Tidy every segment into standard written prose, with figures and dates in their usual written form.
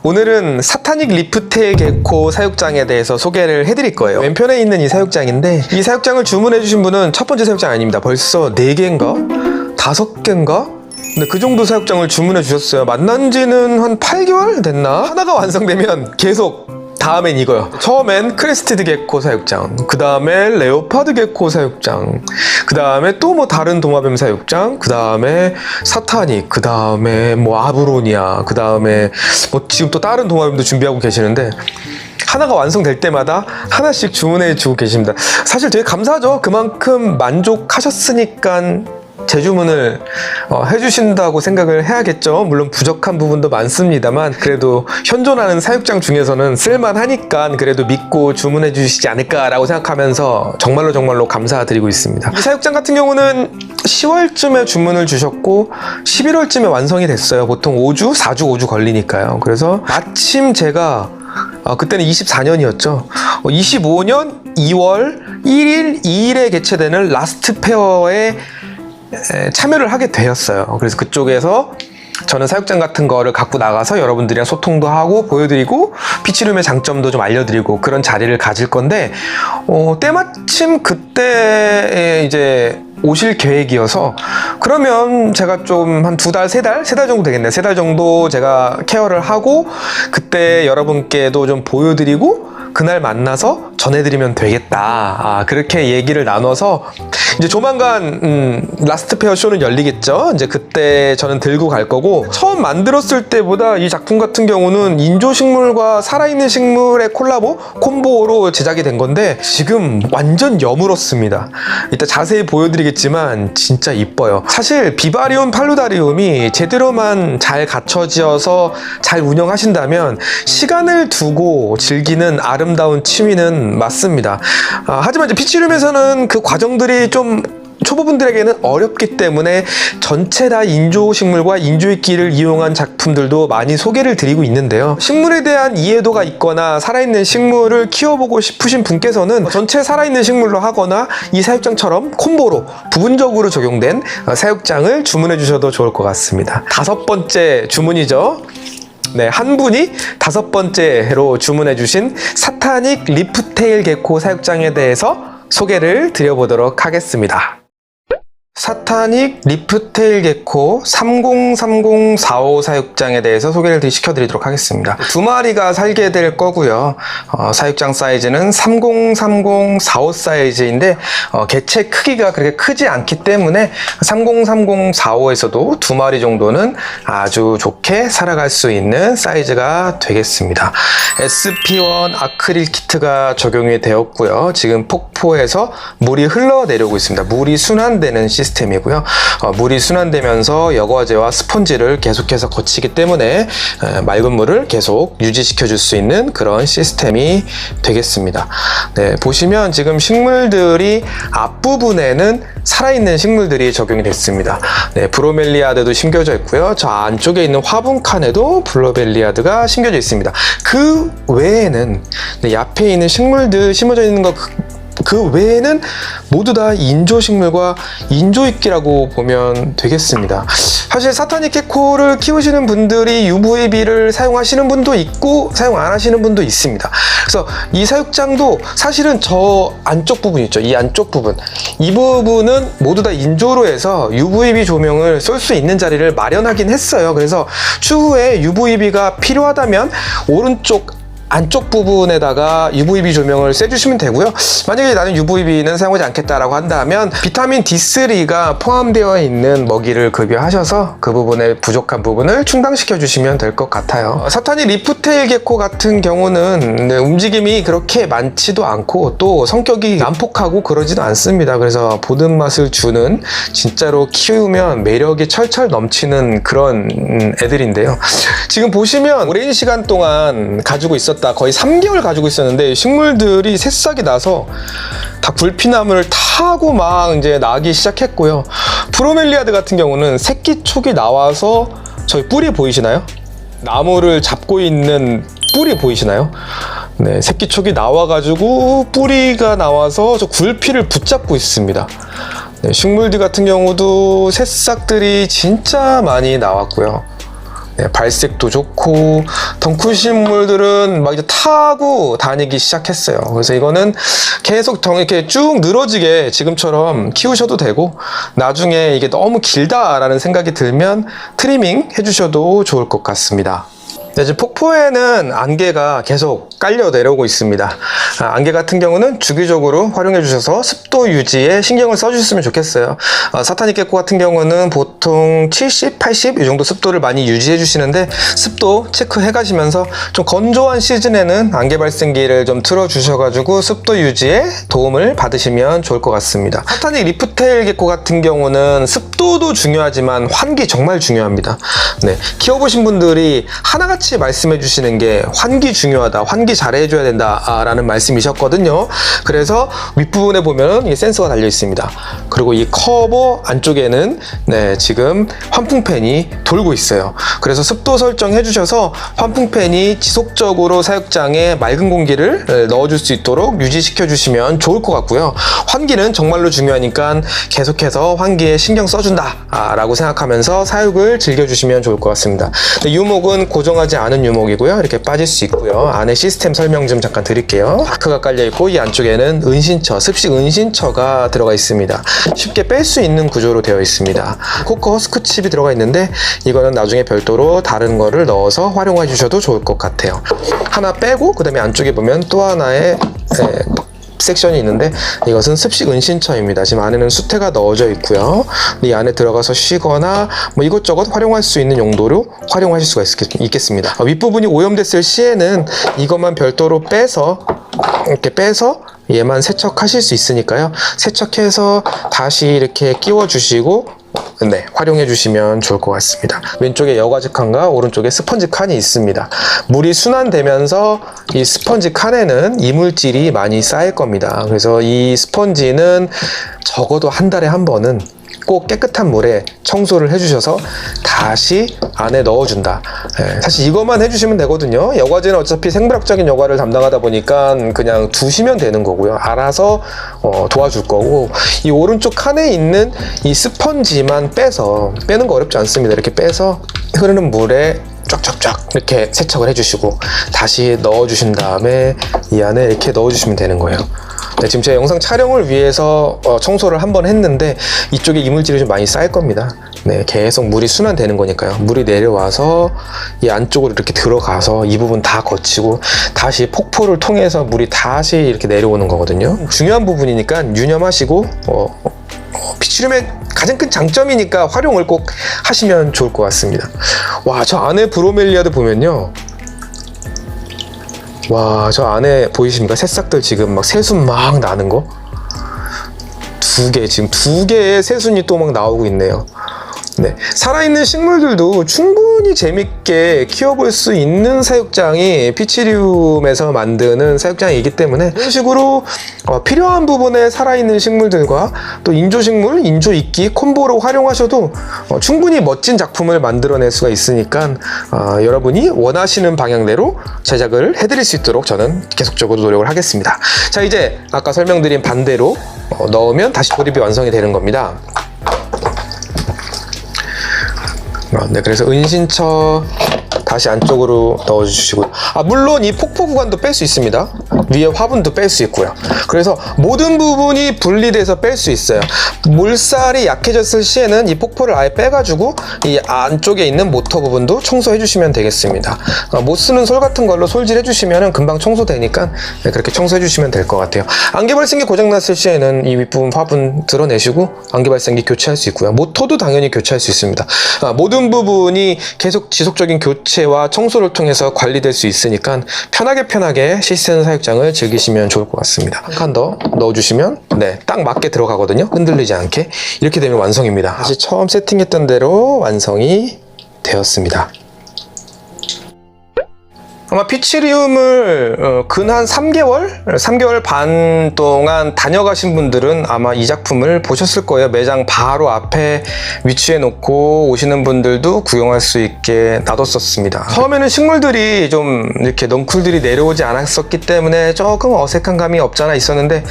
오늘은 사타닉 리프테일 게코 사육장에 대해서 소개를 해드릴 거예요. 왼편에 있는 이 사육장인데 이 사육장을 주문해주신 분은 첫 번째 사육장 아닙니다. 벌써 4개인가? 5개인가? 근데 그 정도 사육장을 주문해 주셨어요. 만난 지는 한 8개월 됐나? 하나가 완성되면 계속 다음엔 이거요. 처음엔 크레스티드 게코 사육장, 그 다음에 레오파드 게코 사육장, 그 다음에 또 뭐 다른 도마뱀 사육장, 그 다음에 사타닉, 그 다음에 뭐 아브로니아, 그 다음에 뭐 지금 또 다른 도마뱀도 준비하고 계시는데 하나가 완성될 때마다 하나씩 주문해 주고 계십니다. 사실 되게 감사하죠. 그만큼 만족하셨으니까 재주문을 해주신다고 생각을 해야겠죠. 물론 부족한 부분도 많습니다만 그래도 현존하는 사육장 중에서는 쓸만하니까 그래도 믿고 주문해 주시지 않을까라고 생각하면서 정말로 감사드리고 있습니다. 이 사육장 같은 경우는 10월쯤에 주문을 주셨고 11월쯤에 완성이 됐어요. 보통 4주 5주 걸리니까요. 그래서 마침 제가 그때는 24년이었죠. 25년 2월 1일 2일에 개최되는 라스트 페어에 참여를 하게 되었어요. 그래서 그쪽에서 저는 사육장 같은 거를 갖고 나가서 여러분들이랑 소통도 하고 보여드리고 피치룸의 장점도 좀 알려드리고 그런 자리를 가질 건데 때마침 그때 이제 오실 계획이어서 그러면 제가 좀 한 2달, 3달 정도 되겠네요. 3달 정도 제가 케어를 하고 그때 여러분께도 좀 보여드리고 그날 만나서 전해드리면 되겠다. 그렇게 얘기를 나눠서 이제 조만간 라스트 페어 쇼는 열리겠죠. 이제 그때 저는 들고 갈 거고 처음 만들었을 때보다 이 작품 같은 경우는 인조식물과 살아있는 식물의 콤보로 제작이 된 건데 지금 완전 여물었습니다. 이따 자세히 보여드리겠지만 진짜 이뻐요. 사실 비바리움 팔루다리움이 제대로만 잘 갖춰져서 잘 운영하신다면 시간을 두고 즐기는 아름다운 취미는 맞습니다. 하지만 이제 피치룸에서는 그 과정들이 좀 초보분들에게는 어렵기 때문에 전체 다 인조식물과 인조익기를 이용한 작품들도 많이 소개를 드리고 있는데요. 식물에 대한 이해도가 있거나 살아있는 식물을 키워보고 싶으신 분께서는 전체 살아있는 식물로 하거나 이 사육장처럼 콤보로 부분적으로 적용된 사육장을 주문해 주셔도 좋을 것 같습니다. 5번째 주문이죠. 네, 한 분이 5번째로 주문해 주신 사타닉 리프테일 게코 사육장에 대해서 소개를 드려보도록 하겠습니다. 사타닉 리프테일 게코 303045 사육장에 대해서 소개를 시켜드리도록 하겠습니다. 2마리가 살게 될 거고요. 사육장 사이즈는 303045 사이즈인데 개체 크기가 그렇게 크지 않기 때문에 303045에서도 2마리 정도는 아주 좋게 살아갈 수 있는 사이즈가 되겠습니다. SP1 아크릴 키트가 적용이 되었고요. 지금 폭포에서 물이 흘러내려오고 있습니다. 물이 순환되는 시스템이고요. 물이 순환되면서 여과제와 스펀지를 계속해서 거치기 때문에 맑은 물을 계속 유지시켜 줄 수 있는 그런 시스템이 되겠습니다. 네, 보시면 지금 식물들이 앞부분에는 살아있는 식물들이 적용이 됐습니다. 네, 브로멜리아드도 심겨져 있고요. 저 안쪽에 있는 화분 칸에도 브로멜리아드가 심겨져 있습니다. 그 외에는 옆에 있는 식물들 심어져 있는 거 그 외에는 모두 다 인조식물과 인조익기라고 보면 되겠습니다. 사실 사타닉 게코를 키우시는 분들이 UVB를 사용하시는 분도 있고 사용 안 하시는 분도 있습니다. 그래서 이 사육장도 사실은 저 안쪽 부분 있죠. 이 안쪽 부분, 이 부분은 모두 다 인조로 해서 UVB 조명을 쏠 수 있는 자리를 마련하긴 했어요. 그래서 추후에 UVB가 필요하다면 오른쪽 안쪽 부분에다가 UVB 조명을 쐬주시면 되고요. 만약에 나는 UVB는 사용하지 않겠다라고 한다면 비타민 D3가 포함되어 있는 먹이를 급여하셔서 그 부분에 부족한 부분을 충당시켜 주시면 될 것 같아요. 사타닉 리프테일 게코 같은 경우는 움직임이 그렇게 많지도 않고 또 성격이 난폭하고 그러지도 않습니다. 그래서 보는 맛을 주는 진짜로 키우면 매력이 철철 넘치는 그런 애들인데요. 지금 보시면 오랜 시간 동안 가지고 있었던 거의 3개월 가지고 있었는데 식물들이 새싹이 나서 다 굴피나무를 타고 막 이제 나기 시작했고요. 브로멜리아드 같은 경우는 새끼 촉이 나와서 저희 뿌리 보이시나요? 나무를 잡고 있는 뿌리 보이시나요? 네, 새끼 촉이 나와가지고 뿌리가 나와서 저 굴피를 붙잡고 있습니다. 네, 식물들 같은 경우도 새싹들이 진짜 많이 나왔고요. 네, 발색도 좋고 덩쿨식물들은 막 이제 타고 다니기 시작했어요. 그래서 이거는 계속 이렇게 쭉 늘어지게 지금처럼 키우셔도 되고, 나중에 이게 너무 길다라는 생각이 들면 트리밍 해주셔도 좋을 것 같습니다. 네, 지금 폭포에는 안개가 계속 깔려 내려오고 있습니다. 안개 같은 경우는 주기적으로 활용해 주셔서 습도 유지에 신경을 써주셨으면 좋겠어요. 사타닉 게코 같은 경우는 보통 70, 80 이 정도 습도를 많이 유지해 주시는데, 습도 체크해 가시면서 좀 건조한 시즌에는 안개 발생기를 좀 틀어 주셔가지고 습도 유지에 도움을 받으시면 좋을 것 같습니다. 사타닉 리프테일 게코 같은 경우는 습도도 중요하지만 환기 정말 중요합니다. 네, 키워보신 분들이 하나같이 말씀해 주시는 게 환기 중요하다, 환기 잘 해줘야 된다 라는 말씀이셨거든요. 그래서 윗부분에 보면 이 센서가 달려 있습니다. 그리고 이 커버 안쪽에는 네, 지금 환풍팬이 돌고 있어요. 그래서 습도 설정해 주셔서 환풍팬이 지속적으로 사육장에 맑은 공기를 넣어줄 수 있도록 유지시켜 주시면 좋을 것 같고요. 환기는 정말로 중요하니까 계속해서 환기에 신경 써준다 라고 생각하면서 사육을 즐겨주시면 좋을 것 같습니다. 유목은 고정하지 않은 유목이고요. 이렇게 빠질 수 있고요. 안에 시스템 설명 좀 잠깐 드릴게요. 마크가 깔려 있고, 이 안쪽에는 은신처, 습식 은신처가 들어가 있습니다. 쉽게 뺄 수 있는 구조로 되어 있습니다. 코커 허스크 칩이 들어가 있는데, 이거는 나중에 별도로 다른 거를 넣어서 활용해 주셔도 좋을 것 같아요. 하나 빼고 그 다음에 안쪽에 보면 또 하나의 섹션이 있는데, 이것은 습식 은신처입니다. 지금 안에는 수태가 넣어져 있고요. 이 안에 들어가서 쉬거나 뭐 이것저것 활용할 수 있는 용도로 활용하실 수가 있겠습니다. 윗부분이 오염됐을 시에는 이것만 별도로 이렇게 빼서 얘만 세척하실 수 있으니까요. 세척해서 다시 이렇게 끼워 주시고 네, 활용해 주시면 좋을 것 같습니다. 왼쪽에 여과즙 칸과 오른쪽에 스펀지 칸이 있습니다. 물이 순환되면서 이 스펀지 칸에는 이물질이 많이 쌓일 겁니다. 그래서 이 스펀지는 적어도 한 달에 한 번은 꼭 깨끗한 물에 청소를 해주셔서 다시 안에 넣어준다. 사실 이것만 해주시면 되거든요. 여과제는 어차피 생물학적인 여과를 담당하다 보니까 그냥 두시면 되는 거고요. 알아서 도와줄 거고, 이 오른쪽 칸에 있는 이 스펀지만 빼는 거 어렵지 않습니다. 이렇게 빼서 흐르는 물에 쫙쫙쫙 이렇게 세척을 해주시고 다시 넣어주신 다음에 이 안에 이렇게 넣어주시면 되는 거예요. 네, 지금 제가 영상 촬영을 위해서 청소를 한번 했는데 이쪽에 이물질이 좀 많이 쌓일 겁니다. 네, 계속 물이 순환되는 거니까요. 물이 내려와서 이 안쪽으로 이렇게 들어가서 이 부분 다 거치고 다시 폭포를 통해서 물이 다시 이렇게 내려오는 거거든요. 중요한 부분이니까 유념하시고 피치륨의 가장 큰 장점이니까 활용을 꼭 하시면 좋을 것 같습니다. 와, 저 안에 브로멜리아드 보면요, 와, 저 안에 보이십니까? 새싹들 지금 막 새순 막 나는 거? 지금 두 개의 새순이 또 막 나오고 있네요. 네, 살아있는 식물들도 충분히 재밌게 키워볼 수 있는 사육장이 피치리움에서 만드는 사육장이기 때문에 이런 식으로 필요한 부분에 살아있는 식물들과 또 인조식물, 인조이끼 콤보로 활용하셔도 충분히 멋진 작품을 만들어낼 수가 있으니까 여러분이 원하시는 방향대로 제작을 해드릴 수 있도록 저는 계속적으로 노력을 하겠습니다. 자, 이제 아까 설명드린 반대로 넣으면 다시 조립이 완성이 되는 겁니다. 네, 그래서 은신처 다시 안쪽으로 넣어주시고, 물론 이 폭포 구간도 뺄 수 있습니다. 위에 화분도 뺄 수 있고요. 그래서 모든 부분이 분리돼서 뺄 수 있어요. 물살이 약해졌을 시에는 이 폭포를 아예 빼가지고 이 안쪽에 있는 모터 부분도 청소해 주시면 되겠습니다. 못 쓰는 솔 같은 걸로 솔질해 주시면 금방 청소되니까 네, 그렇게 청소해 주시면 될 것 같아요. 안개 발생기 고장났을 시에는 이 윗부분 화분 드러내시고 안개 발생기 교체할 수 있고요. 모터도 당연히 교체할 수 있습니다. 모든 부분이 계속 지속적인 교체와 청소를 통해서 관리될 수 있으니까 편하게 시스템 사육장을 즐기시면 좋을 것 같습니다. 한 칸 더 넣어주시면 네, 딱 맞게 들어가거든요. 흔들리지 않게. 이렇게 되면 완성입니다. 다시 처음 세팅했던 대로 완성이 되었습니다. 아마 피치리움을 근 한 3개월 반 동안 다녀가신 분들은 아마 이 작품을 보셨을 거예요. 매장 바로 앞에 위치해 놓고 오시는 분들도 구경할 수 있게 놔뒀었습니다. 처음에는 식물들이 좀 이렇게 넝쿨들이 내려오지 않았었기 때문에 조금 어색한 감이 없잖아 있었는데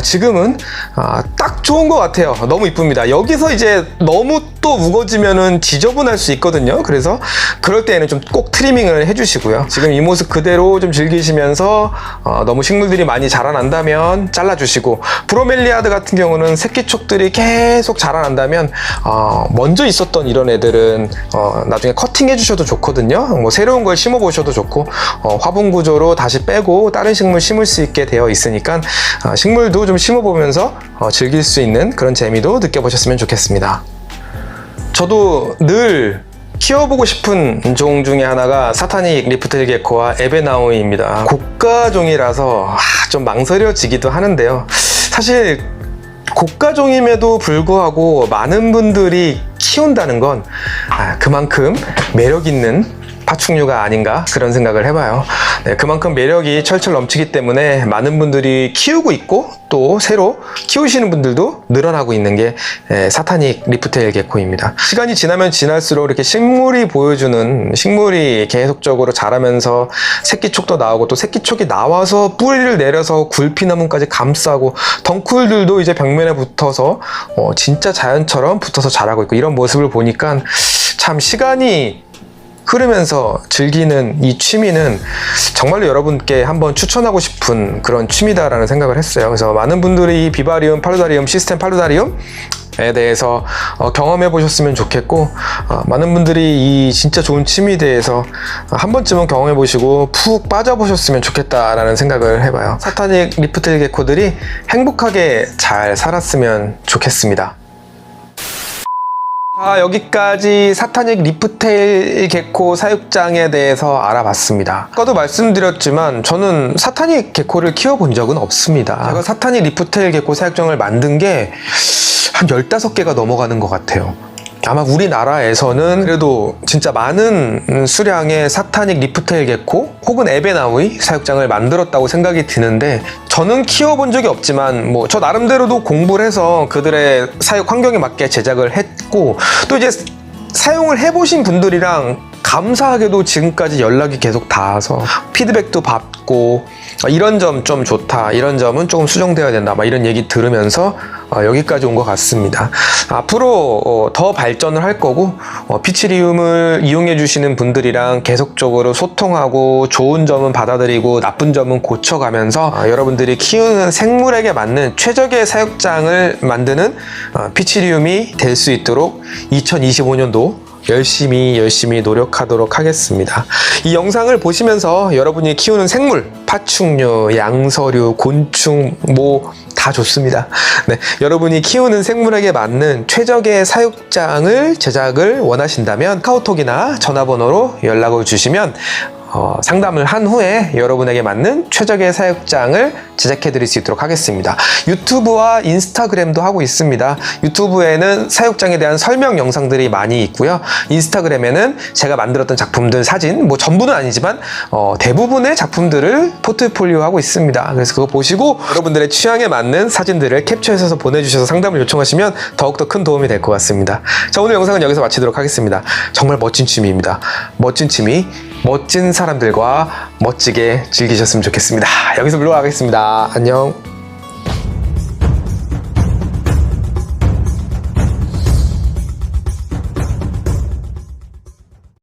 지금은 딱 좋은 것 같아요. 너무 이쁩니다. 여기서 이제 너무 또 우거지면은 지저분할 수 있거든요. 그래서 그럴 때에는 좀 꼭 트리밍을 해주시고요. 지금 이 모습 그대로 좀 즐기시면서 너무 식물들이 많이 자라난다면 잘라주시고, 브로멜리아드 같은 경우는 새끼촉들이 계속 자라난다면 먼저 있었던 이런 애들은 나중에 커팅해 주셔도 좋거든요. 뭐 새로운 걸 심어 보셔도 좋고, 화분 구조로 다시 빼고 다른 식물 심을 수 있게 되어 있으니까 식물도 좀 심어 보면서 즐길 수 있는 그런 재미도 느껴보셨으면 좋겠습니다. 저도 늘 키워보고 싶은 종 중에 하나가 사타닉 리프테일 게코와 에베나우이입니다. 고가종이라서 좀 망설여지기도 하는데요. 사실 고가종임에도 불구하고 많은 분들이 키운다는 건 그만큼 매력 있는 파충류가 아닌가 그런 생각을 해봐요. 네, 그만큼 매력이 철철 넘치기 때문에 많은 분들이 키우고 있고, 또 새로 키우시는 분들도 늘어나고 있는 게 사타닉 리프테일 게코입니다. 시간이 지나면 지날수록 이렇게 식물이 계속적으로 자라면서 새끼촉도 나오고, 또 새끼촉이 나와서 뿌리를 내려서 굴피나무까지 감싸고, 덩쿨들도 이제 벽면에 붙어서 진짜 자연처럼 붙어서 자라고 있고, 이런 모습을 보니까 참 시간이 흐르면서 즐기는 이 취미는 정말로 여러분께 한번 추천하고 싶은 그런 취미다라는 생각을 했어요. 그래서 많은 분들이 이 비바리움, 팔루다리움, 시스템 팔루다리움에 대해서 경험해 보셨으면 좋겠고, 많은 분들이 이 진짜 좋은 취미에 대해서 한 번쯤은 경험해 보시고 푹 빠져 보셨으면 좋겠다라는 생각을 해봐요. 사타닉 리프테일 게코들이 행복하게 잘 살았으면 좋겠습니다. 여기까지 사타닉 리프테일 게코 사육장에 대해서 알아봤습니다. 아까도 말씀드렸지만 저는 사타닉 게코를 키워본 적은 없습니다. 제가 사타닉 리프테일 게코 사육장을 만든 게 한 15개가 넘어가는 것 같아요. 아마 우리나라에서는 그래도 진짜 많은 수량의 사타닉 리프테일 게코 혹은 에베나우이 사육장을 만들었다고 생각이 드는데, 저는 키워본 적이 없지만 저 나름대로도 공부를 해서 그들의 사육 환경에 맞게 제작을 했고, 또 이제 사용을 해보신 분들이랑 감사하게도 지금까지 연락이 계속 닿아서 피드백도 받고, 이런 점 좀 좋다, 이런 점은 조금 수정되어야 된다, 이런 얘기 들으면서 여기까지 온 것 같습니다. 앞으로 더 발전을 할 거고, 피치리움을 이용해 주시는 분들이랑 계속적으로 소통하고, 좋은 점은 받아들이고 나쁜 점은 고쳐가면서 여러분들이 키우는 생물에게 맞는 최적의 사육장을 만드는 피치리움이 될 수 있도록 2025년도 열심히 노력하도록 하겠습니다. 이 영상을 보시면서 여러분이 키우는 생물, 파충류, 양서류, 곤충 다 좋습니다. 네, 여러분이 키우는 생물에게 맞는 최적의 사육장을 제작을 원하신다면 카카오톡이나 전화번호로 연락을 주시면 상담을 한 후에 여러분에게 맞는 최적의 사육장을 제작해 드릴 수 있도록 하겠습니다. 유튜브와 인스타그램도 하고 있습니다. 유튜브에는 사육장에 대한 설명 영상들이 많이 있고요. 인스타그램에는 제가 만들었던 작품들 사진, 전부는 아니지만 대부분의 작품들을 포트폴리오 하고 있습니다. 그래서 그거 보시고 여러분들의 취향에 맞는 사진들을 캡처해서 보내주셔서 상담을 요청하시면 더욱더 큰 도움이 될 것 같습니다. 자, 오늘 영상은 여기서 마치도록 하겠습니다. 정말 멋진 취미입니다. 멋진 취미, 멋진 사람들과 멋지게 즐기셨으면 좋겠습니다. 여기서 물러가겠습니다. 안녕.